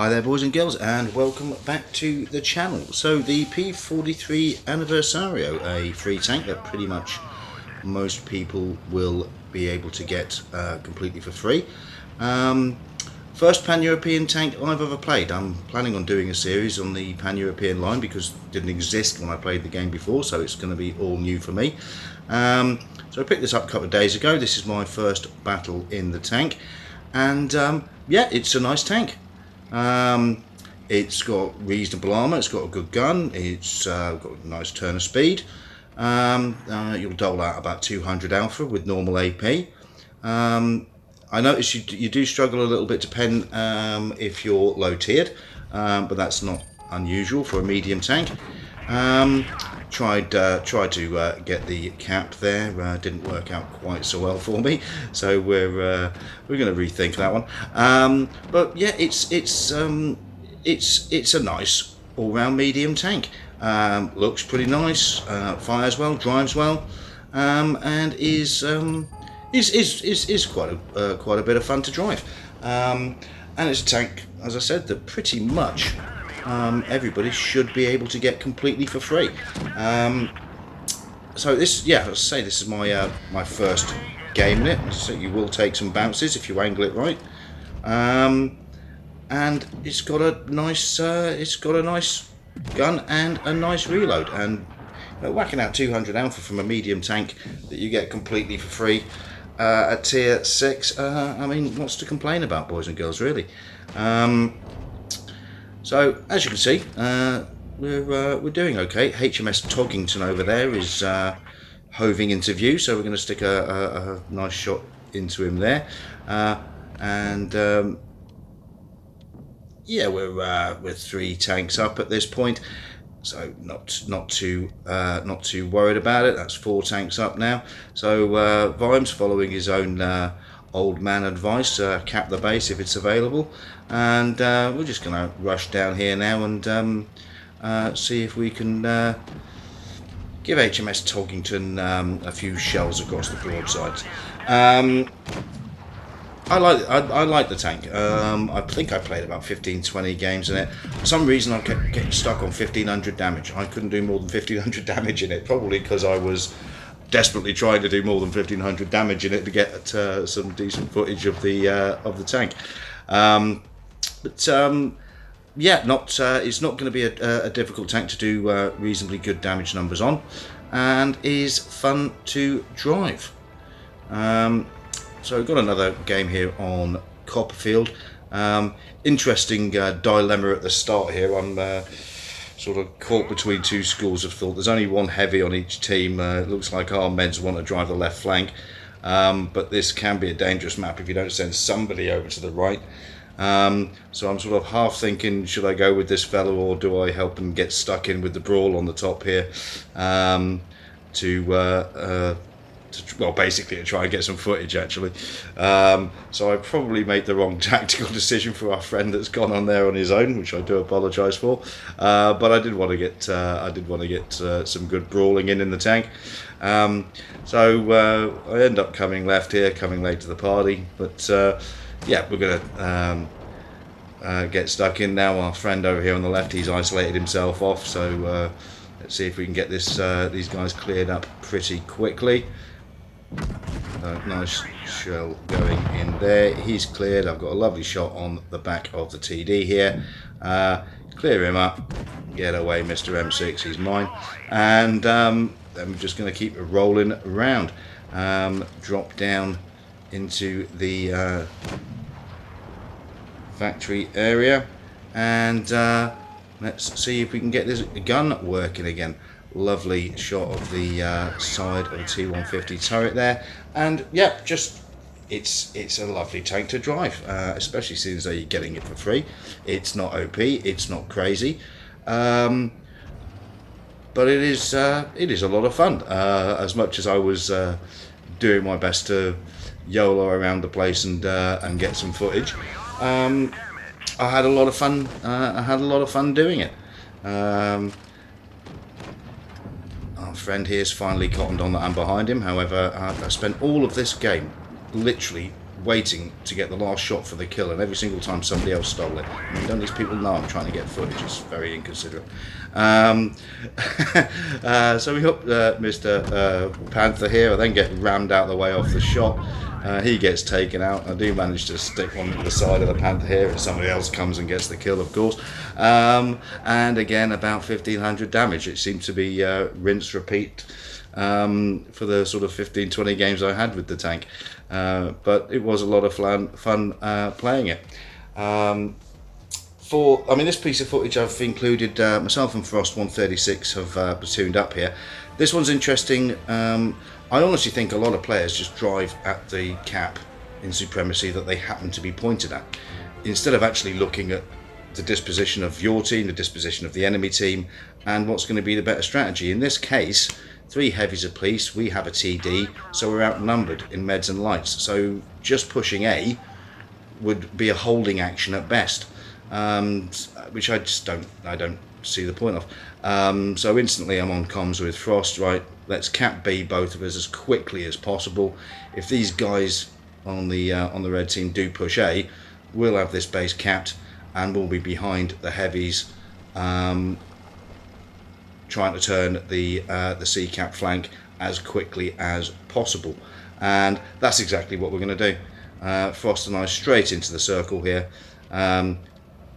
Hi there boys and girls, and welcome back to the channel. So the P43 anniversario, a free tank that pretty much most people will be able to get completely for free. First pan-European tank I've ever played. I'm planning on doing a series on the pan-European line because it didn't exist when I played the game before, so it's going to be all new for me. So I picked this up a couple of days ago. This is my first battle in the tank, and yeah, it's a nice tank. It's got reasonable armour, it's got a good gun, it's got a nice turn of speed. You'll dole out about 200 alpha with normal AP. I notice you do struggle a little bit to pen if you're low tiered, but that's not unusual for a medium tank. Tried to get the cap there, didn't work out quite so well for me, so we're going to rethink that one. But yeah, it's a nice all-round medium tank. Looks pretty nice, fires well, drives well, and is quite a bit of fun to drive. And it's a tank, as I said, that pretty much everybody should be able to get completely for free. So this, yeah, let's say this is my my first game in it. So you will take some bounces if you angle it right. And it's got a nice gun and a nice reload. And whacking out 200 alpha from a medium tank that you get completely for free at tier 6. I mean, what's to complain about, boys and girls, really? So as you can see, we're doing okay. HMS Toggington over there is hoving into view, so we're going to stick a nice shot into him there. Yeah, we're 3 tanks up at this point, so not too worried about it. That's 4 tanks up now. So Vimes, following his own old man advice, cap the base if it's available, and we're just going to rush down here now and see if we can give HMS Toggington a few shells across the broadsides. I like the tank. I think I played about 15-20 games in it. For some reason I kept getting stuck on 1500 damage. I couldn't do more than 1500 damage in it, probably because I was desperately trying to do more than 1500 damage in it to get some decent footage of the tank. Yeah, it's not going to be a difficult tank to do reasonably good damage numbers on, and is fun to drive. So we've got another game here on Copperfield. Interesting dilemma at the start here. I'm sort of caught between 2 schools of thought. There's only one heavy on each team. It looks like our Meds want to drive the left flank, but this can be a dangerous map if you don't send somebody over to the right. So I'm sort of half thinking, should I go with this fellow, or do I help him get stuck in with the brawl on the top here, well, basically to try and get some footage, actually. So I probably made the wrong tactical decision for our friend that's gone on there on his own, which I do apologise for. But I did want to get some good brawling in the tank. So I end up coming left here, coming late to the party. But yeah, we're gonna get stuck in now. Our friend over here on the left, he's isolated himself off. So let's see if we can get these guys cleared up pretty quickly. Nice shell going in there. He's cleared. I've got a lovely shot on the back of the TD here. Clear him up. Get away, Mr. M6. He's mine. And then we're just going to keep rolling around. Drop down into the factory area, and let's see if we can get this gun working again. Lovely shot of the side of the T150 turret there, and yeah, just it's a lovely tank to drive, especially since you're getting it for free. It's not OP, it's not crazy, but it is a lot of fun. As much as I was doing my best to YOLO around the place and get some footage, I had a lot of fun. I had a lot of fun doing it. Our friend here's finally cottoned on that I'm behind him. However, I spent all of this game literally waiting to get the last shot for the kill, and every single time somebody else stole it. I mean, don't these people know I'm trying to get footage? It's very inconsiderate. So we hook Mr. Panther here. I then get rammed out of the way off the shot. He gets taken out. I do manage to stick one to the side of the Panther here, and somebody else comes and gets the kill, of course. And again, about 1,500 damage. It seemed to be rinse, repeat for the sort of 15-20 games I had with the tank. But it was a lot of fun playing it. This piece of footage I've included, myself and Frost 136 have platooned up here. This one's interesting. I honestly think a lot of players just drive at the cap in Supremacy that they happen to be pointed at, instead of actually looking at the disposition of your team, the disposition of the enemy team, and what's going to be the better strategy. In this case, 3 heavies apiece, we have a TD, so we're outnumbered in meds and lights. So just pushing A would be a holding action at best, which I don't see the point of. So instantly I'm on comms with Frost. Right, let's cap B, both of us, as quickly as possible. If these guys on the red team do push A, we'll have this base capped, and we'll be behind the heavies, trying to turn the C cap flank as quickly as possible. And that's exactly what we're going to do. Frost and I straight into the circle here.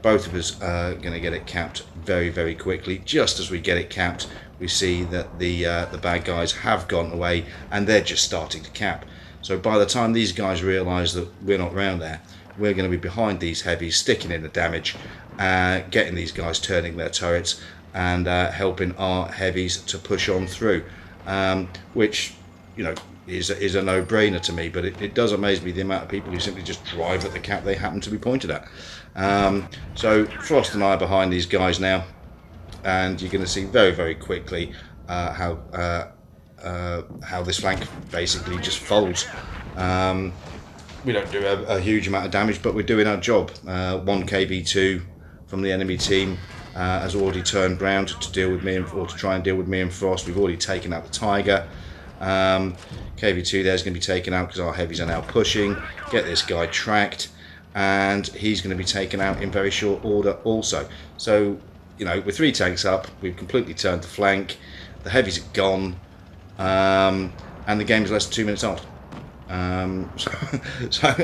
Both of us are going to get it capped very, very quickly. Just as we get it capped, we see that the bad guys have gone away, and they're just starting to cap. So by the time these guys realise that we're not round there, we're going to be behind these heavies, sticking in the damage, getting these guys turning their turrets, and helping our heavies to push on through, which, you know, is a no-brainer to me. But it does amaze me the amount of people who simply just drive at the cap they happen to be pointed at. So Frost and I are behind these guys now, and you're going to see very, very quickly how this flank basically just folds. We don't do a huge amount of damage, but we're doing our job. 1 KV2 from the enemy team has already turned round to deal with me, or to try and deal with me and Frost. We've already taken out the Tiger. KV2 there's going to be taken out because our heavies are now pushing. Get this guy tracked, and he's going to be taken out in very short order also. So, you know, with 3 tanks up, we've completely turned the flank. The heavies are gone, and the game is less than 2 minutes old. So I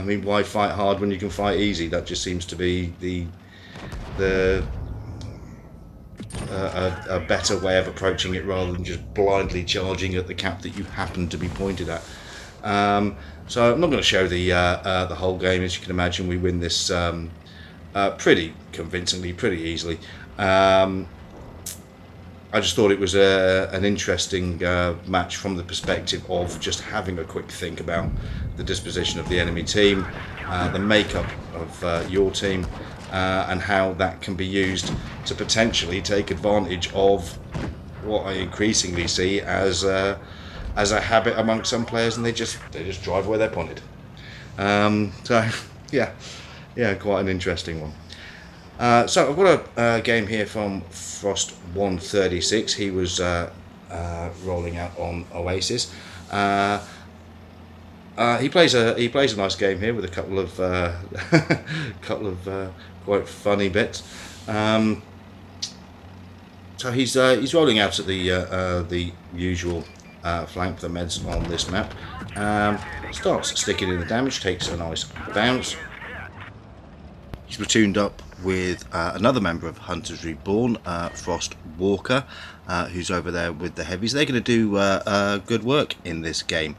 mean, why fight hard when you can fight easy? That just seems to be a better way of approaching it, rather than just blindly charging at the cap that you happen to be pointed at. So I'm not going to show the whole game. As you can imagine, we win this pretty convincingly, pretty easily. I just thought it was an interesting match from the perspective of just having a quick think about the disposition of the enemy team, the makeup of your team, and how that can be used to potentially take advantage of what I increasingly see as a habit amongst some players, and they just drive where they're pointed. So yeah, quite an interesting one. So I've got a game here from Frost 136. He was rolling out on Oasis. He plays a nice game here with a couple of quite funny bits. So he's rolling out at the usual flank for the meds on this map. Starts sticking in the damage, takes a nice bounce. He's platooned up with another member of Hunters Reborn, Frost Walker, who's over there with the heavies. They're going to do good work in this game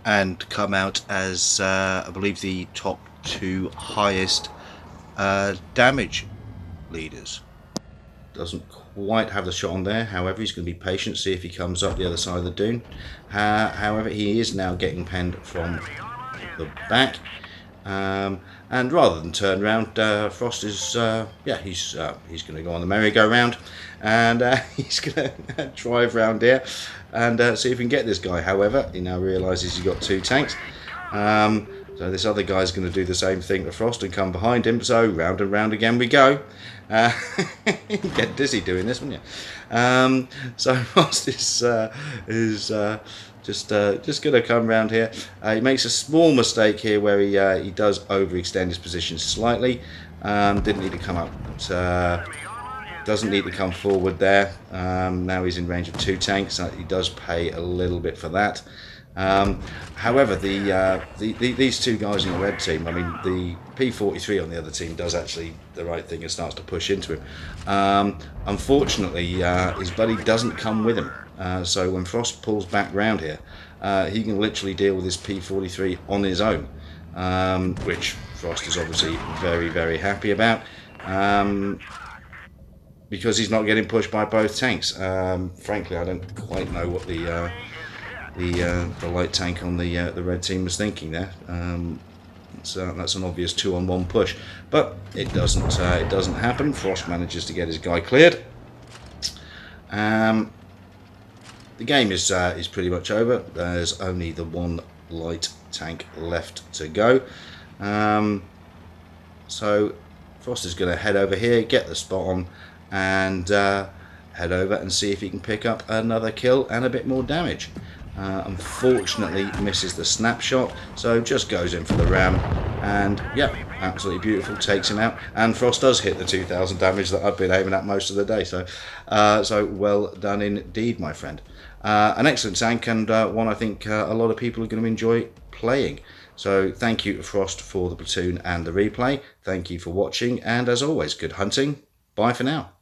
and come out as I believe the top 2 highest damage leaders. Doesn't quite have the shot on there, however he's going to be patient, see if he comes up the other side of the dune. However, he is now getting penned from the back. And rather than turn round, Frost is he's going to go on the merry-go-round, and he's going to drive round here and see if he can get this guy. However, he now realises he's got 2 tanks, So this other guy's going to do the same thing to Frost and come behind him. So round and round again we go. You'd get dizzy doing this, wouldn't you? So Frost is just going to come round here. He makes a small mistake here where he does overextend his position slightly. Didn't need to come up. Doesn't need to come forward there. Now he's in range of 2 tanks. He does pay a little bit for that. However, these 2 guys in the red team, I mean, the P43 on the other team does actually the right thing and starts to push into him. Unfortunately, his buddy doesn't come with him. So when Frost pulls back round here, he can literally deal with his P43 on his own, which Frost is obviously very, very happy about. Because he's not getting pushed by both tanks. Frankly, I don't quite know what the light tank on the red team was thinking there. That's an obvious 2-on-1 push, but it doesn't happen. Frost manages to get his guy cleared. The game is pretty much over. There's only the 1 light tank left to go. So Frost is going to head over here, get the spot on, and head over and see if he can pick up another kill and a bit more damage. Unfortunately misses the snapshot, so just goes in for the ram, and yeah, absolutely beautiful, takes him out, and Frost does hit the 2000 damage that I've been aiming at most of the day. So well done indeed, my friend. An excellent tank, and one I think a lot of people are going to enjoy playing. So thank you to Frost for the platoon and the replay. Thank you for watching, and as always, good hunting. Bye for now.